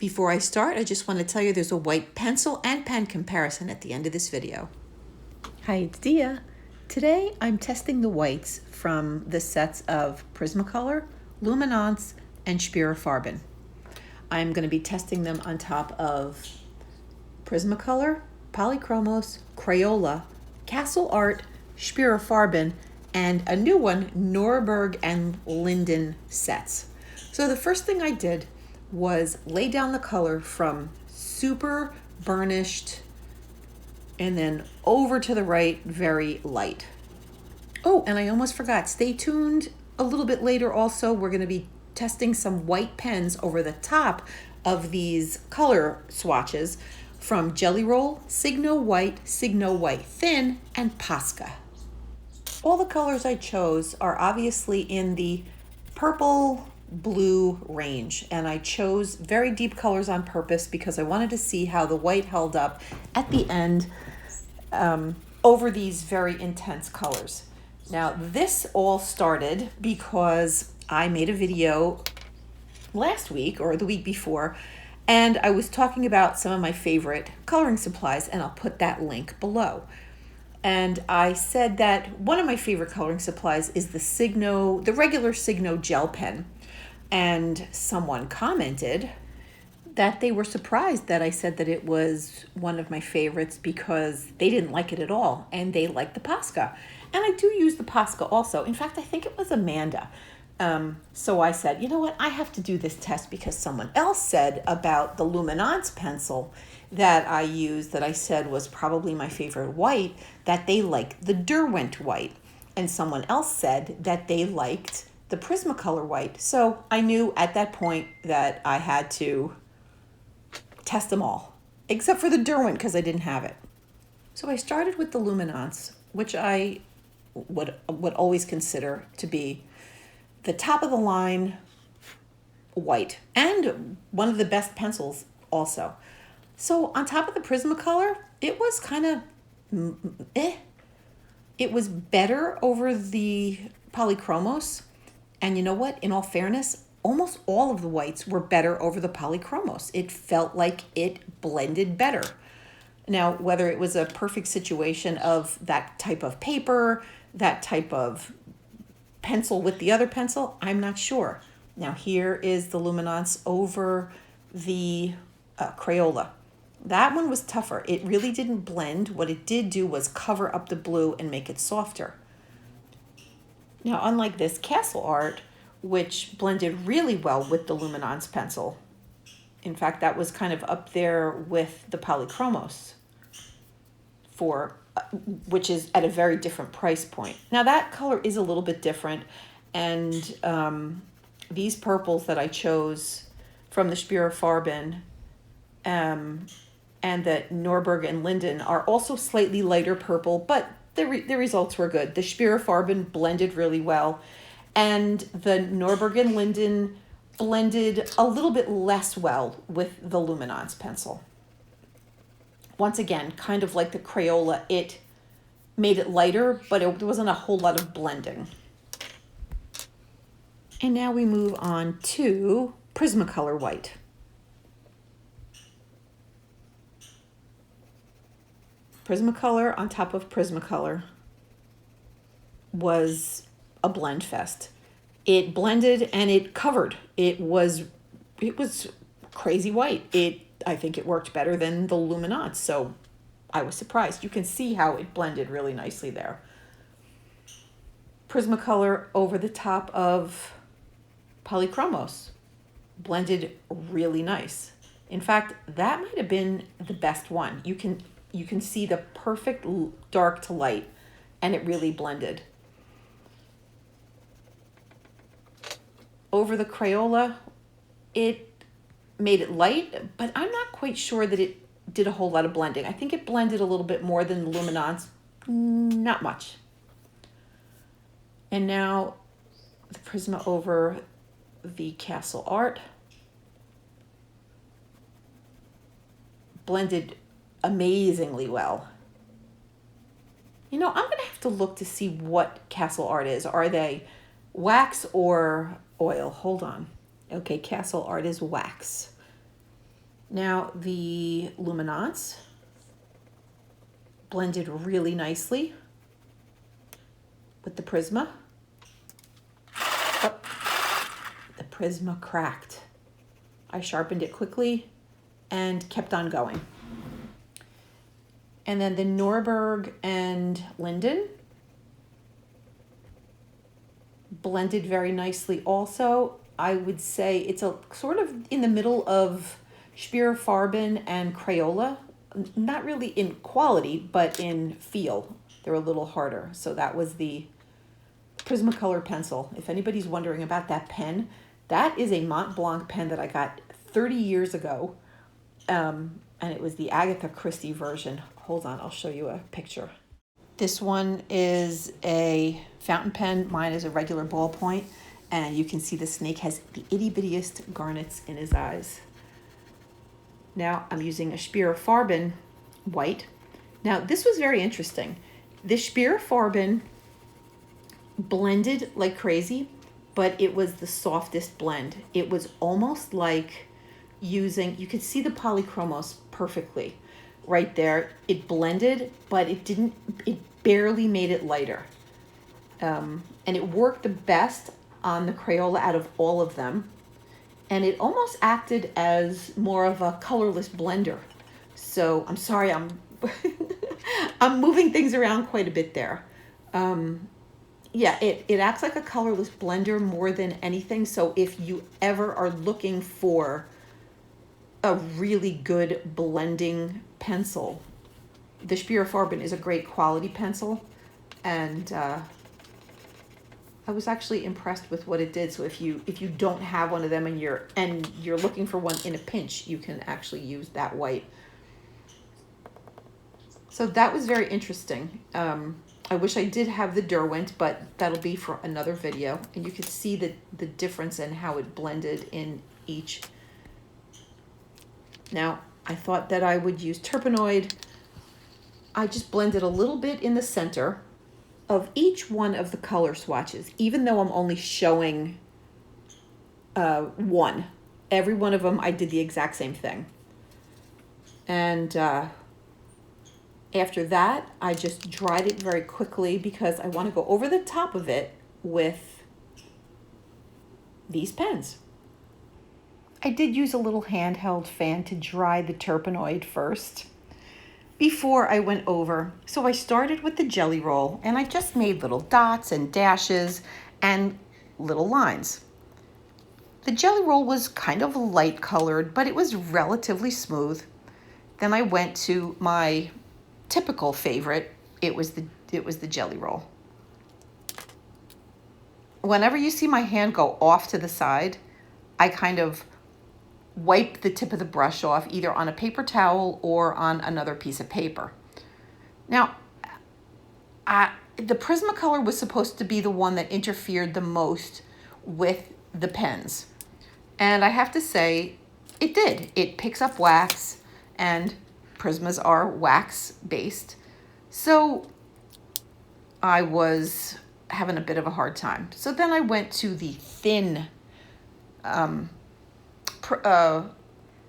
Before I start, I just want to tell you there's a white pencil and pen comparison at the end of this video. Hi, it's Dia. Today I'm testing the whites from the sets of Prismacolor, Luminance, and Schpirerr Farben. I'm going to be testing them on top of Prismacolor, Polychromos, Crayola, Castle Art, Schpirerr Farben, and a new one, Norberg and Linden sets. So the first thing I did was lay down the color from super burnished and then over to the right, very light. Oh, and I almost forgot, stay tuned a little bit later also. We're going to be testing some white pens over the top of these color swatches from Jelly Roll, Signo White Thin, and Posca. All the colors I chose are obviously in the purple blue range, and I chose very deep colors on purpose because I wanted to see how the white held up at the end over these very intense colors. Now this all started because I made a video last week or the week before, and I was talking about some of my favorite coloring supplies, and I'll put that link below. And I said that one of my favorite coloring supplies is the regular Signo gel pen. And someone commented that they were surprised that I said that it was one of my favorites because they didn't like it at all and they liked the Posca. And I do use the Posca also. In fact, I think it was Amanda. So I said, you know what, I have to do this test because someone else said about the Luminance pencil that I used, that I said was probably my favorite white, that they liked the Derwent white. And someone else said that they liked the Prismacolor white. So I knew at that point that I had to test them all, except for the Derwent because I didn't have it. So I started with the Luminance, which I would always consider to be the top of the line white and one of the best pencils also. So on top of the Prismacolor, it was kind of It was better over the Polychromos. And you know what? In all fairness, almost all of the whites were better over the Polychromos. It felt like it blended better. Now, whether it was a perfect situation of that type of paper, that type of pencil with the other pencil, I'm not sure. Now, here is the Luminance over the Crayola. That one was tougher. It really didn't blend. What it did do was cover up the blue and make it softer. Now, unlike this Castle Art, which blended really well with the Luminance pencil, in fact, that was kind of up there with the Polychromos, which is at a very different price point. Now, that color is a little bit different, and these purples that I chose from the Schpirerr Farben and the Norberg and Linden are also slightly lighter purple, but the results were good. The Schpirerr Farben blended really well, and the Norberg and Linden blended a little bit less well with the Luminance pencil. Once again, kind of like the Crayola, it made it lighter, but there wasn't a whole lot of blending. And now we move on to Prismacolor white. Prismacolor on top of Prismacolor was a blend fest. It blended and it covered. It was crazy white. I think it worked better than the Luminance, so I was surprised. You can see how it blended really nicely there. Prismacolor over the top of Polychromos blended really nice. In fact, that might have been the best one. You can see the perfect dark to light, and it really blended. Over the Crayola, it made it light, but I'm not quite sure that it did a whole lot of blending. I think it blended a little bit more than the Luminance, not much. And now the Prisma over the Castle Art blended amazingly well. You know, I'm going to have to look to see what Castle Art is. Are they wax or oil? Hold on. Okay, Castle Art is wax. Now the Luminance blended really nicely with the Prisma. Oh, the Prisma cracked. I sharpened it quickly and kept on going. And then the Norberg and Linden blended very nicely also. I would say it's a sort of in the middle of Schpirerr Farben and Crayola. Not really in quality, but in feel. They're a little harder. So that was the Prismacolor pencil. If anybody's wondering about that pen, that is a Mont Blanc pen that I got 30 years ago. And it was the Agatha Christie version. Hold on, I'll show you a picture. This one is a fountain pen. Mine is a regular ballpoint. And you can see the snake has the itty bittiest garnets in his eyes. Now I'm using a Schpirerr Farben white. Now this was very interesting. The Schpirerr Farben blended like crazy, but it was the softest blend. It was almost like using, you could see the Polychromos perfectly right there. It blended, but it barely made it lighter. And it worked the best on the Crayola out of all of them. And it almost acted as more of a colorless blender. So I'm sorry, I'm I'm moving things around quite a bit there. Yeah, it acts like a colorless blender more than anything. So if you ever are looking for a really good blending pencil, the Schpirerr Farben is a great quality pencil. And I was actually impressed with what it did. So if you don't have one of them and you're looking for one in a pinch, you can actually use that white. So that was very interesting. I wish I did have the Derwent, but that'll be for another video. And you could see the difference in how it blended in each. Now, I thought that I would use Turpenoid. I just blended a little bit in the center of each one of the color swatches, even though I'm only showing one. Every one of them, I did the exact same thing. And after that, I just dried it very quickly because I want to go over the top of it with these pens. I did use a little handheld fan to dry the Turpenoid first before I went over. So I started with the jelly roll and I just made little dots and dashes and little lines. The jelly roll was kind of light colored, but it was relatively smooth. Then I went to my typical favorite. It was the jelly roll. Whenever you see my hand go off to the side, I kind of wipe the tip of the brush off either on a paper towel or on another piece of paper. Now, the Prismacolor was supposed to be the one that interfered the most with the pens. And I have to say, it did. It picks up wax, and Prismas are wax-based. So I was having a bit of a hard time. So then I went to the thin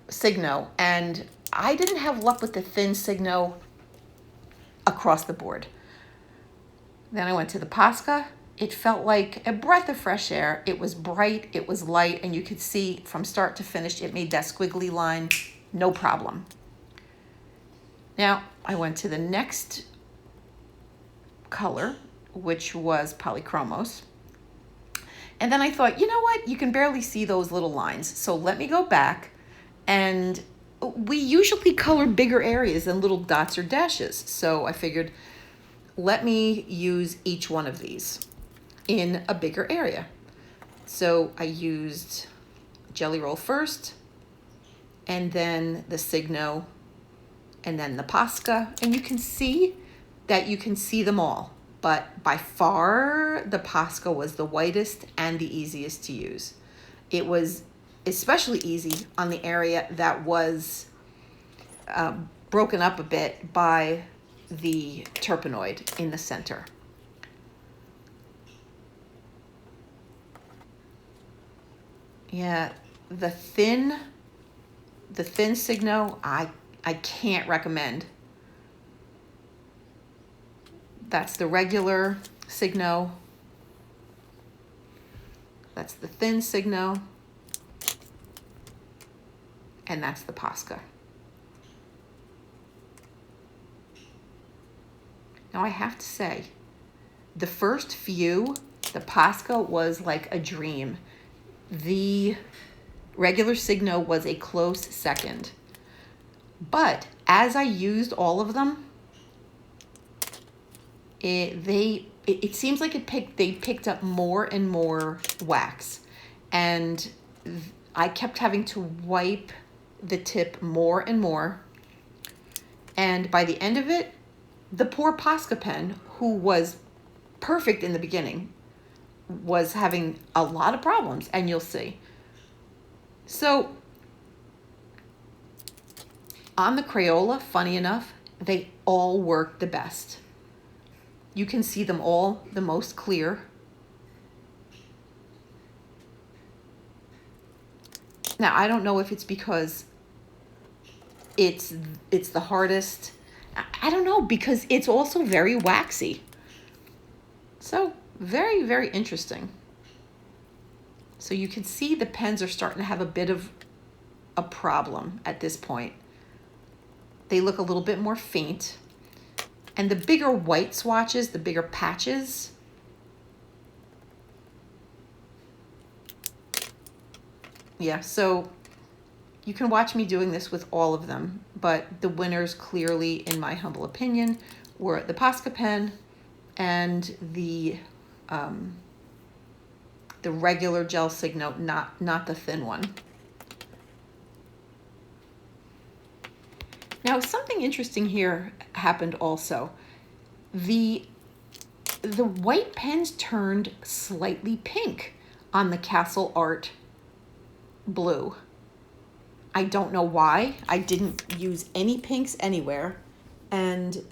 Signo, and I didn't have luck with the thin Signo across the board. Then I went to the Posca. It felt like a breath of fresh air. It was bright, it was light, and you could see from start to finish, it made that squiggly line, no problem. Now, I went to the next color, which was Polychromos. And then I thought, you know what? You can barely see those little lines. So let me go back. And we usually color bigger areas than little dots or dashes. So I figured, let me use each one of these in a bigger area. So I used Jelly Roll first, and then the Signo, and then the Posca. And you can see that you can see them all. But by far, the Posca was the whitest and the easiest to use. It was especially easy on the area that was broken up a bit by the Turpenoid in the center. Yeah, the thin The thin Signo, I can't recommend. That's the regular Signo. That's the thin Signo. And that's the Posca. Now I have to say, the first few, the Posca was like a dream. The regular Signo was a close second. But as I used all of them, it seems like they picked up more and more wax. And I kept having to wipe the tip more and more. And by the end of it, the poor Posca pen, who was perfect in the beginning, was having a lot of problems, and you'll see. So on the Crayola, funny enough, they all work the best. You can see them all the most clear. Now, I don't know if it's because it's the hardest. I don't know, because it's also very waxy. So very, very interesting. So you can see the pens are starting to have a bit of a problem at this point. They look a little bit more faint. And the bigger white swatches, the bigger patches, yeah, so you can watch me doing this with all of them, but the winners clearly, in my humble opinion, were the Posca pen and the regular gel Signo, not the thin one. Now, something interesting here happened also. The white pens turned slightly pink on the Castle Art blue. I don't know why. I didn't use any pinks anywhere. And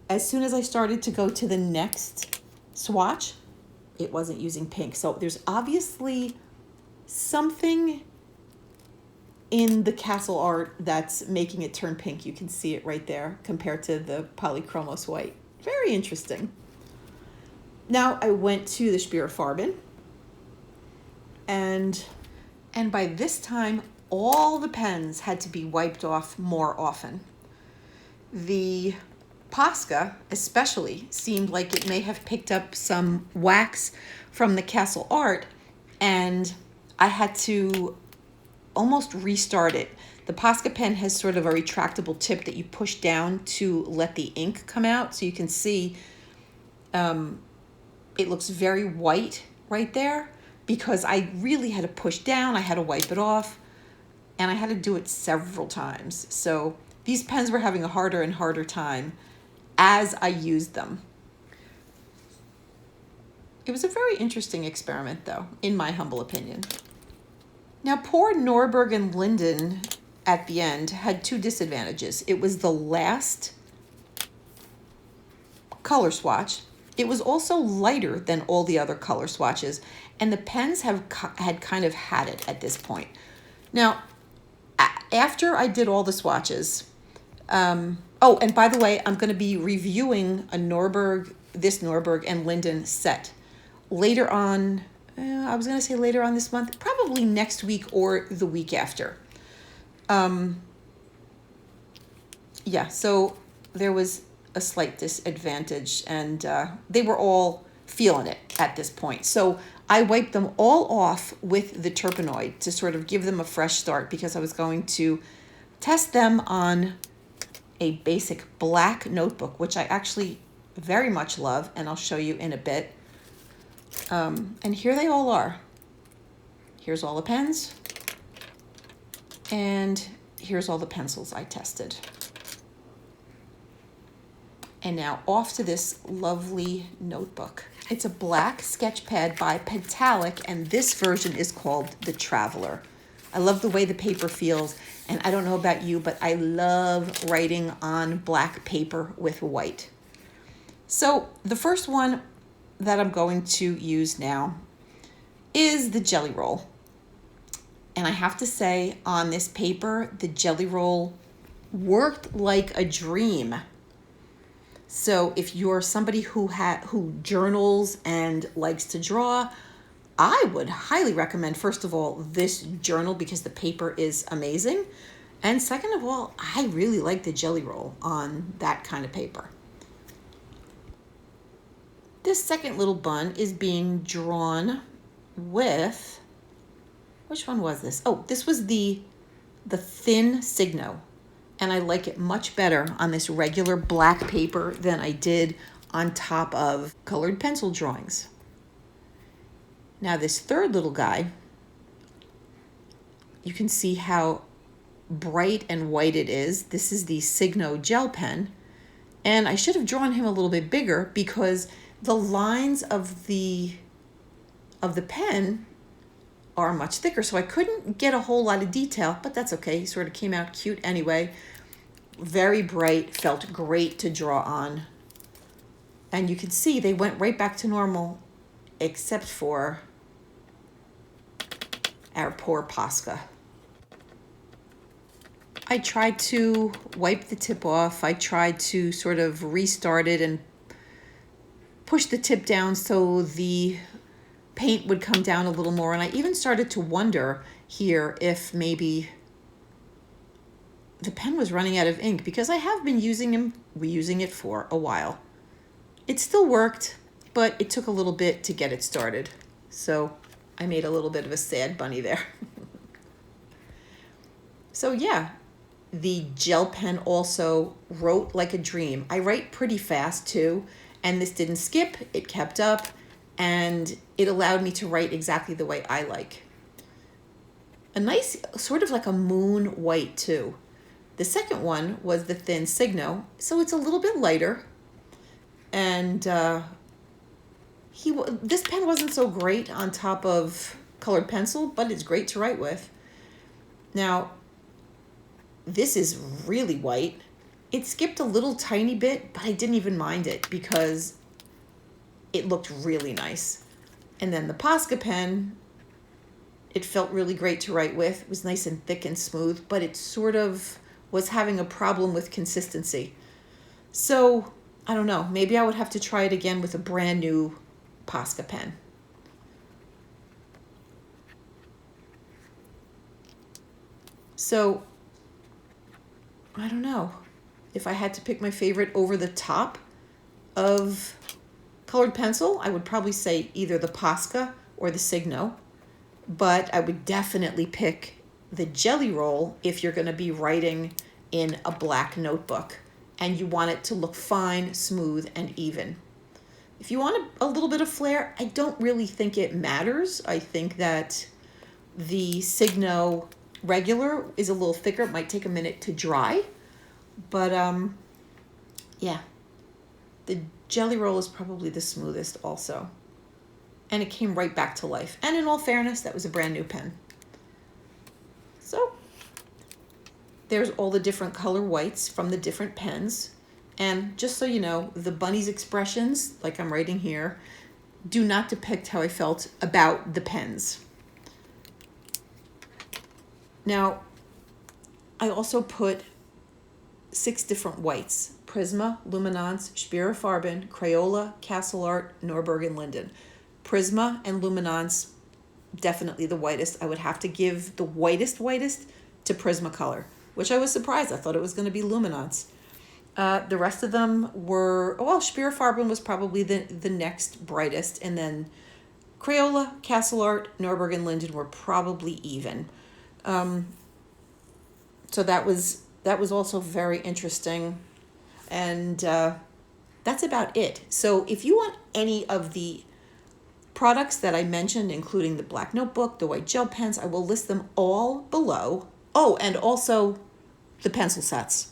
as soon as I started to go to the next swatch, it wasn't using pink. So there's obviously something in the Castle Art that's making it turn pink. You can see it right there compared to the Polychromos white. Very interesting. Now I went to the Schpirerr Farben, and by this time all the pens had to be wiped off more often. The Posca especially seemed like it may have picked up some wax from the Castle Art, and I had to almost restart it. The Posca pen has sort of a retractable tip that you push down to let the ink come out. So you can see it looks very white right there because I really had to push down. I had to wipe it off, and I had to do it several times. So these pens were having a harder and harder time as I used them. It was a very interesting experiment, though, in my humble opinion. Now, poor Norberg and Linden at the end had two disadvantages. It was the last color swatch. It was also lighter than all the other color swatches, and the pens had kind of had it at this point. Now, after I did all the swatches, oh, and by the way, I'm going to be reviewing this Norberg and Linden set later on. I was going to say later on this month, probably next week or the week after. Yeah, so there was a slight disadvantage, and they were all feeling it at this point. So I wiped them all off with the Turpenoid to sort of give them a fresh start, because I was going to test them on a basic black notebook, which I actually very much love, and I'll show you in a bit. And here they all are. Here's all the pens, and here's all the pencils I tested. And now off to this lovely notebook. It's a black sketch pad by Pentalic, and this version is called the Traveler. I love the way the paper feels, and I don't know about you, but I love writing on black paper with white. So the first one that I'm going to use now is the Jelly Roll. And I have to say, on this paper, the jelly roll worked like a dream. So if you're somebody who journals and likes to draw, I would highly recommend, first of all, this journal because the paper is amazing. And second of all, I really like the jelly roll on that kind of paper. This second little bun is being drawn with, which one was this? Oh, this was the thin Signo. And I like it much better on this regular black paper than I did on top of colored pencil drawings. Now this third little guy, you can see how bright and white it is. This is the Signo gel pen. And I should have drawn him a little bit bigger because the lines of the pen are much thicker. So I couldn't get a whole lot of detail, but that's okay. He sort of came out cute anyway. Very bright, felt great to draw on. And you can see they went right back to normal, except for our poor Posca. I tried to wipe the tip off. I tried to sort of restart it and push the tip down so the paint would come down a little more. And I even started to wonder here if maybe the pen was running out of ink because I have been reusing it for a while. It still worked, but it took a little bit to get it started. So I made a little bit of a sad bunny there. So yeah, the gel pen also wrote like a dream. I write pretty fast too, and this didn't skip, it kept up, and it allowed me to write exactly the way I like. A nice, sort of like a moon white too. The second one was the thin Signo, so it's a little bit lighter, and this pen wasn't so great on top of colored pencil, but it's great to write with. Now, this is really white. It skipped a little tiny bit, but I didn't even mind it because it looked really nice. And then the Posca pen, it felt really great to write with. It was nice and thick and smooth, but it sort of was having a problem with consistency. So, I don't know, maybe I would have to try it again with a brand new Posca pen. So, I don't know. If I had to pick my favorite over the top of colored pencil, I would probably say either the Posca or the Signo. But I would definitely pick the jelly roll if you're going to be writing in a black notebook and you want it to look fine, smooth, and even. If you want a little bit of flair, I don't really think it matters. I think that the Signo regular is a little thicker. It might take a minute to dry. But yeah, the jelly roll is probably the smoothest also. And it came right back to life. And in all fairness, that was a brand new pen. So there's all the different color whites from the different pens. And just so you know, the bunny's expressions, like I'm writing here, do not depict how I felt about the pens. Now, I also put 6 different whites: Prisma, Luminance, Schpirerr Farben, Crayola, Castle Art, Norberg, and Linden. Prisma and Luminance, definitely the whitest. I would have to give the whitest to Prismacolor, which I was surprised. I thought it was going to be Luminance. The rest of them were, well, Schpirerr Farben was probably the next brightest, and then Crayola, Castle Art, Norberg, and Linden were probably even. So that was also very interesting, and that's about it. So if you want any of the products that I mentioned, including the black notebook, the white gel pens, I will list them all below. Oh, and also the pencil sets,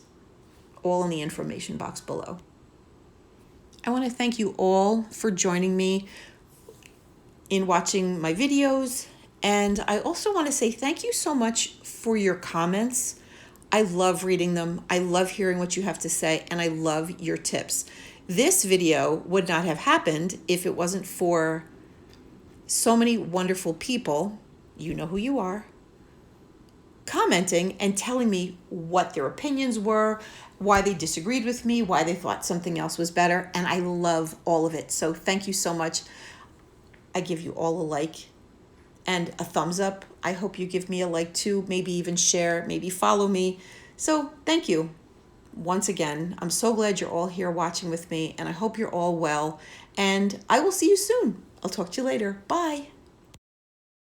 all in the information box below. I want to thank you all for joining me in watching my videos, and I also want to say thank you so much for your comments. I love reading them. I love hearing what you have to say, and I love your tips. This video would not have happened if it wasn't for so many wonderful people, you know who you are, commenting and telling me what their opinions were, why they disagreed with me, why they thought something else was better. And I love all of it. So thank you so much. I give you all a like and a thumbs up. I hope you give me a like too, maybe even share, maybe follow me. So thank you. Once again, I'm so glad you're all here watching with me, and I hope you're all well. And I will see you soon. I'll talk to you later. Bye.